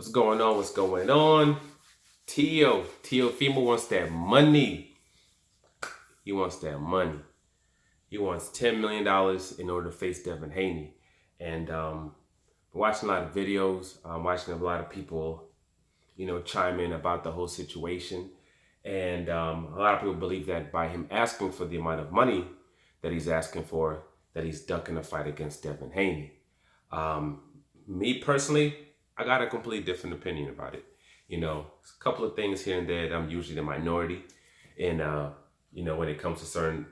What's going on? What's going on? Teofimo wants that money. He wants that money. He wants $10 million in order to face Devin Haney. And watching a lot of videos, watching a lot of people, chime in about the whole situation. And a lot of people believe that by him asking for the amount of money that he's asking for, that he's ducking a fight against Devin Haney. Me personally, I got a completely different opinion about it. A couple of things here and there that I'm usually the minority in, when it comes to certain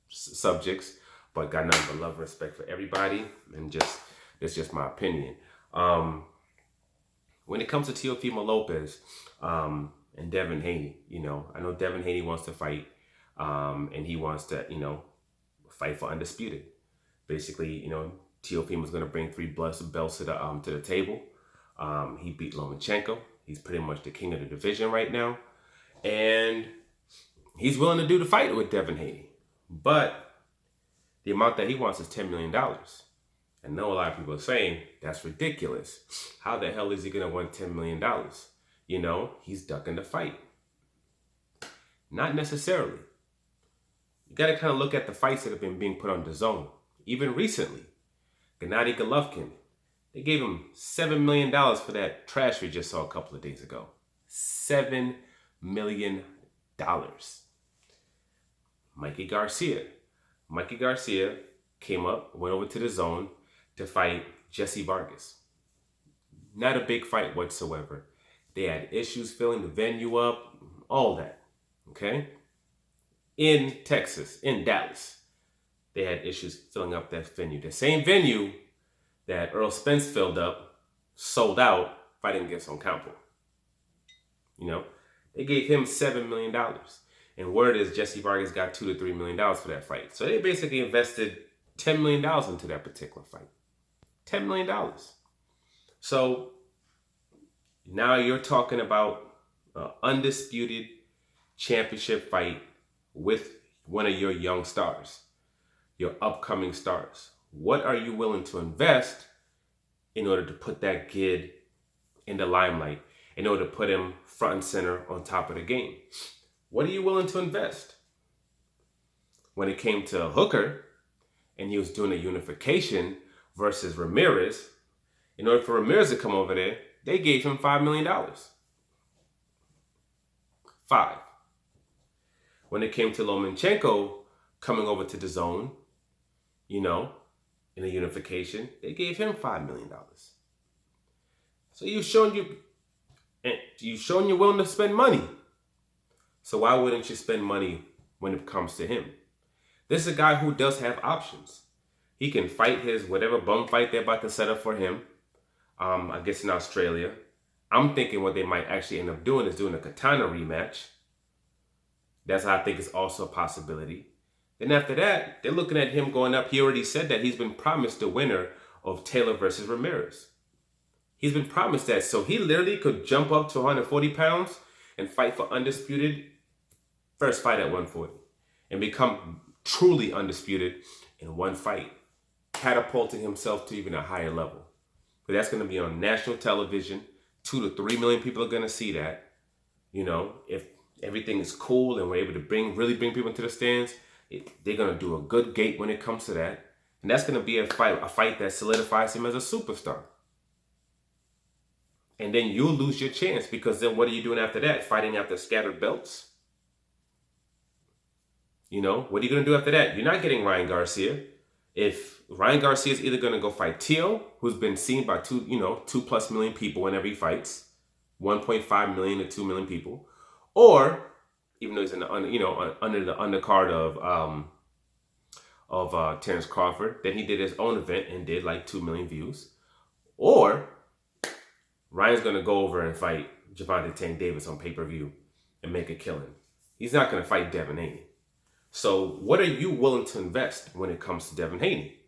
subjects, but got nothing but love and respect for everybody. And that's just my opinion. When it comes to Teofimo Lopez and Devin Haney, I know Devin Haney wants to fight, and he wants to, fight for undisputed. Basically, Teofimo's going to bring 3 belts to the table. He beat Lomachenko. He's pretty much the king of the division right now. And he's willing to do the fight with Devin Haney. But the amount that he wants is $10 million. I know a lot of people are saying, that's ridiculous. How the hell is he going to want $10 million? He's ducking the fight. Not necessarily. You got to kind of look at the fights that have been being put on DAZN. Even recently, Gennady Golovkin, they gave him $7 million for that trash we just saw a couple of days ago. $7 million. Mikey Garcia went over to DAZN to fight Jesse Vargas. Not a big fight whatsoever. They had issues filling the venue up, all that, okay? In Texas, in Dallas, they had issues filling up that venue. The same venue that Earl Spence filled up, sold out, fighting against Ocampo. They gave him $7 million. And word is Jesse Vargas got $2 to $3 million for that fight. So they basically invested $10 million into that particular fight. $10 million. So now you're talking about an undisputed championship fight with one of your young stars, your upcoming stars. What are you willing to invest in order to put that kid in the limelight, in order to put him front and center on top of the game? What are you willing to invest? When it came to Hooker, and he was doing a unification versus Ramirez, in order for Ramirez to come over there, they gave him $5 million. 5. When it came to Lomachenko coming over to DAZN, in a unification, they gave him $5 million. So you've shown you're willing to spend money. So why wouldn't you spend money when it comes to him? This is a guy who does have options. He can fight his whatever bum fight they're about to set up for him. I guess in Australia. I'm thinking what they might actually end up doing is doing a katana rematch. That's I think is also a possibility. Then after that, they're looking at him going up. He already said that he's been promised the winner of Taylor versus Ramirez. He's been promised that. So he literally could jump up to 140 pounds and fight for undisputed first fight at 140 and become truly undisputed in one fight, catapulting himself to even a higher level. But that's going to be on national television. 2 to 3 million people are going to see that. If everything is cool and we're able to really bring people into the stands, they're going to do a good gate when it comes to that. And that's going to be a fight that solidifies him as a superstar. And then you'll lose your chance, because then what are you doing after that? Fighting after scattered belts? What are you going to do after that? You're not getting Ryan Garcia. If Ryan Garcia is either going to go fight Teo, who's been seen by 2+ million people whenever he fights, 1.5 million to 2 million people, or even though he's under the undercard of Terrence Crawford, then he did his own event and did like 2 million views, or Ryan's going to go over and fight Gervonta Tank Davis on pay-per-view and make a killing. He's not going to fight Devin Haney. So what are you willing to invest when it comes to Devin Haney?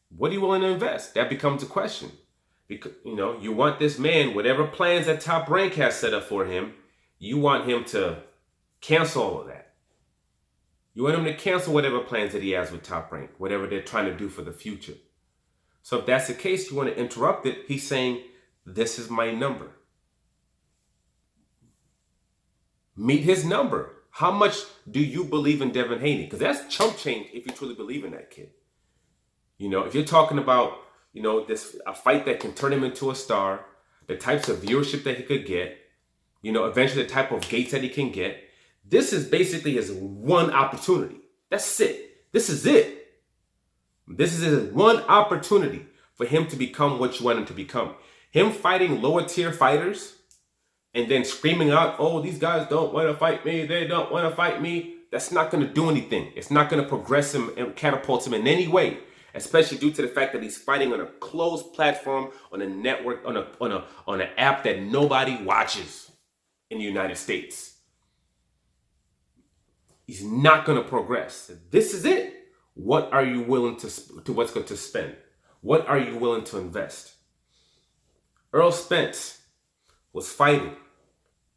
What are you willing to invest? That becomes a question. Because, you want this man, whatever plans that Top Rank has set up for him, you want him to cancel all of that. You want him to cancel whatever plans that he has with Top Rank, whatever they're trying to do for the future. So if that's the case, you want to interrupt it. He's saying, this is my number. Meet his number. How much do you believe in Devin Haney? Because that's chump change if you truly believe in that kid. If you're talking about, a fight that can turn him into a star, the types of viewership that he could get, eventually the type of gates that he can get, this is basically his one opportunity. That's it. This is it. This is his one opportunity for him to become what you want him to become. Him fighting lower tier fighters and then screaming out, oh, these guys don't want to fight me. They don't want to fight me. That's not going to do anything. It's not going to progress him and catapult him in any way, especially due to the fact that he's fighting on a closed platform, on a network, on an app that nobody watches in the United States. He's not going to progress. This is it. What are you willing to what's going to spend? What are you willing to invest? Earl Spence was fighting,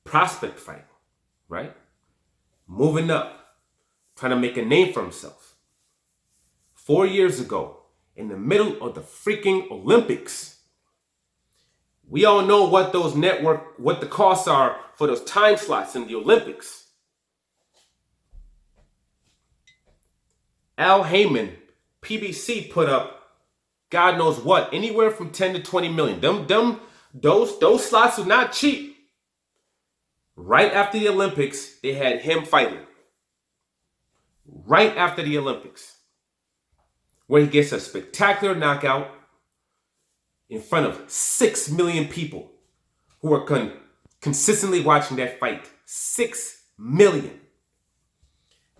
prospect fighting, right? Moving up, trying to make a name for himself. 4 years ago, in the middle of the freaking Olympics, we all know what the costs are for those time slots in the Olympics. Al Heyman, PBC put up God knows what, anywhere from 10 to 20 million. Those slots are not cheap. Right after the Olympics, they had him fighting. Right after the Olympics, where he gets a spectacular knockout in front of 6 million people who are consistently watching that fight. 6 million.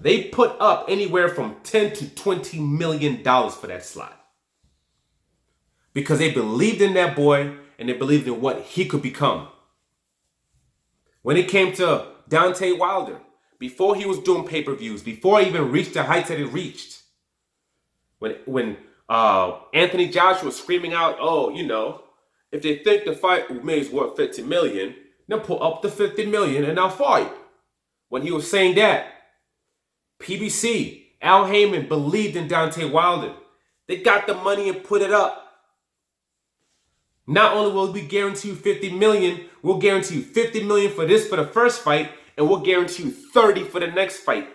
They put up anywhere from $10 to $20 million for that slot. Because they believed in that boy and they believed in what he could become. When it came to Deontay Wilder, before he was doing pay-per-views, before he even reached the heights that he reached, when Anthony Joshua was screaming out, if they think the fight is worth $50 million, then pull up the $50 million and I'll fight. When he was saying that, PBC, Al Heyman believed in Deontay Wilder. They got the money and put it up. Not only will we guarantee you $50 million, we'll guarantee you $50 million for the first fight, and we'll guarantee you $30 for the next fight.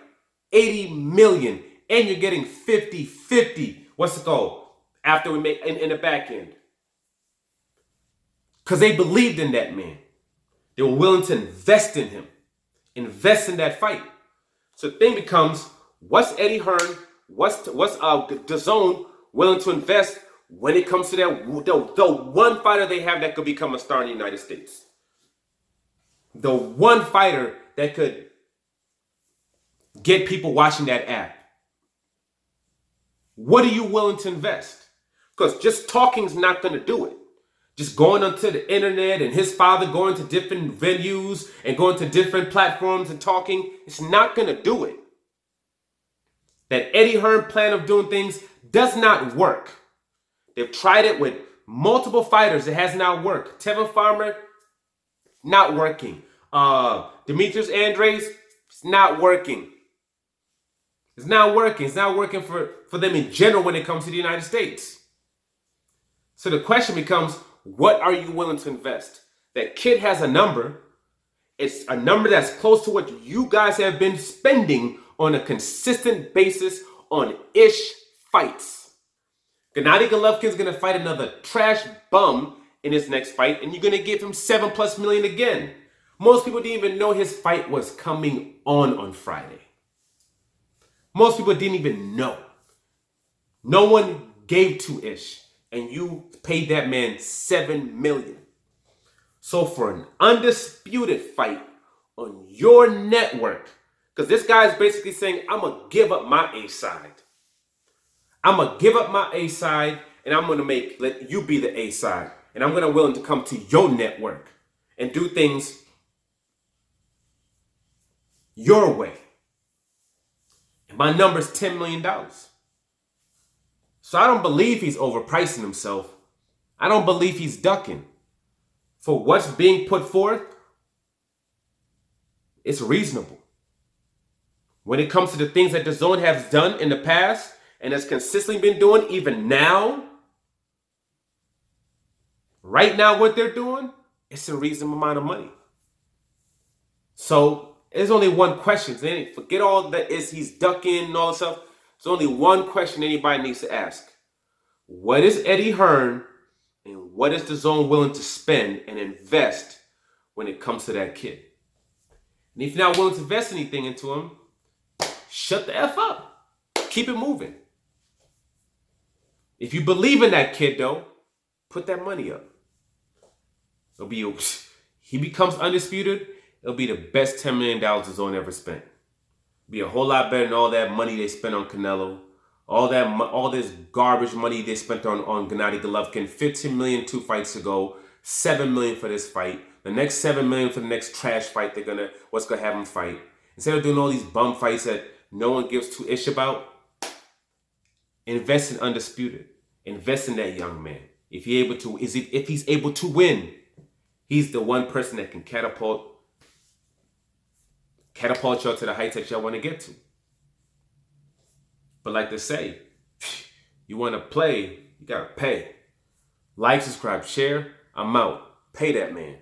$80 million. And you're getting 50-50. What's the goal? After we make in the back end. Because they believed in that man. They were willing to invest in him. Invest in that fight. So the thing becomes, what's Eddie Hearn, what's DAZN willing to invest when it comes to the one fighter they have that could become a star in the United States? The one fighter that could get people watching that app. What are you willing to invest? Because just talking's not going to do it. Just going onto the internet and his father going to different venues and going to different platforms and talking, it's not going to do it. That Eddie Hearn plan of doing things does not work. They've tried it with multiple fighters. It has not worked. Tevin Farmer, not working. Demetrius Andres, it's not working. It's not working. It's not working for them in general when it comes to the United States. So the question becomes, what are you willing to invest? That kid has a number. It's a number that's close to what you guys have been spending on a consistent basis on ish fights. Gennady Golovkin's going to fight another trash bum in his next fight, and you're going to give him $7+ million again. Most people didn't even know his fight was coming on Friday. Most people didn't even know. No one gave two-ish. And you paid that man $7 million. So for an undisputed fight on your network, because this guy is basically saying, I'm going to give up my A side. I'm going to give up my A side and I'm going to let you be the A side. And I'm going to willing to come to your network and do things your way. And my number's $10 million. So I don't believe he's overpricing himself. I don't believe he's ducking. For what's being put forth, it's reasonable. When it comes to the things that DAZN has done in the past and has consistently been doing even now, Right now, what they're doing, it's a reasonable amount of money. So there's only one question. Forget all that is he's ducking and all this stuff. There's only one question anybody needs to ask. What is Eddie Hearn and what is the zone willing to spend and invest when it comes to that kid? And if you're not willing to invest anything into him, shut the F up. Keep it moving. If you believe in that kid, though, put that money up. He becomes undisputed, it'll be the best $10 million the zone ever spent. Be a whole lot better than all that money they spent on Canelo. All this garbage money they spent on Gennady Golovkin. $15 million 2 fights ago. $7 million for this fight. The next $7 million for the next trash fight what's gonna have them fight. Instead of doing all these bum fights that no one gives two ish about, invest in undisputed. Invest in that young man. If he's able to win, he's the one person that can catapult y'all to the heights that y'all want to get to. But like they say, you want to play, you got to pay. Like, subscribe, share. I'm out. Pay that man.